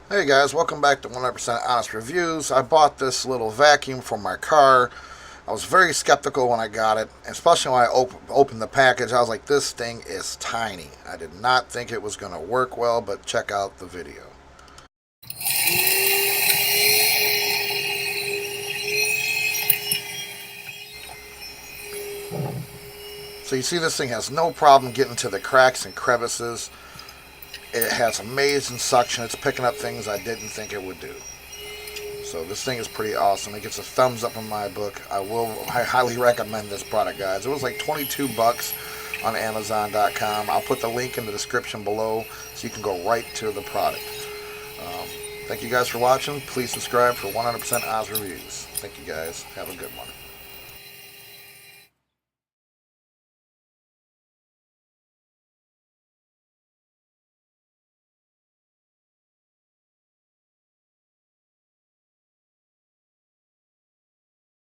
Hey guys, welcome back to 100% Honest Reviews. I bought this little vacuum for my car. I was very skeptical when I got it, especially when I opened the package. I was like, this thing is tiny. I did not think it was going to work well, but check out the video. So you see this thing has no problem getting to the cracks and crevices. It has amazing suction. It's picking up things I didn't think it would do. So this thing is pretty awesome. It gets a thumbs up in my book. I highly recommend this product, guys. It was like 22 bucks on Amazon.com. I'll put the link in the description below so you can go right to the product. Thank you guys for watching. Please subscribe for 100% Oz reviews. Thank you guys. Have a good one.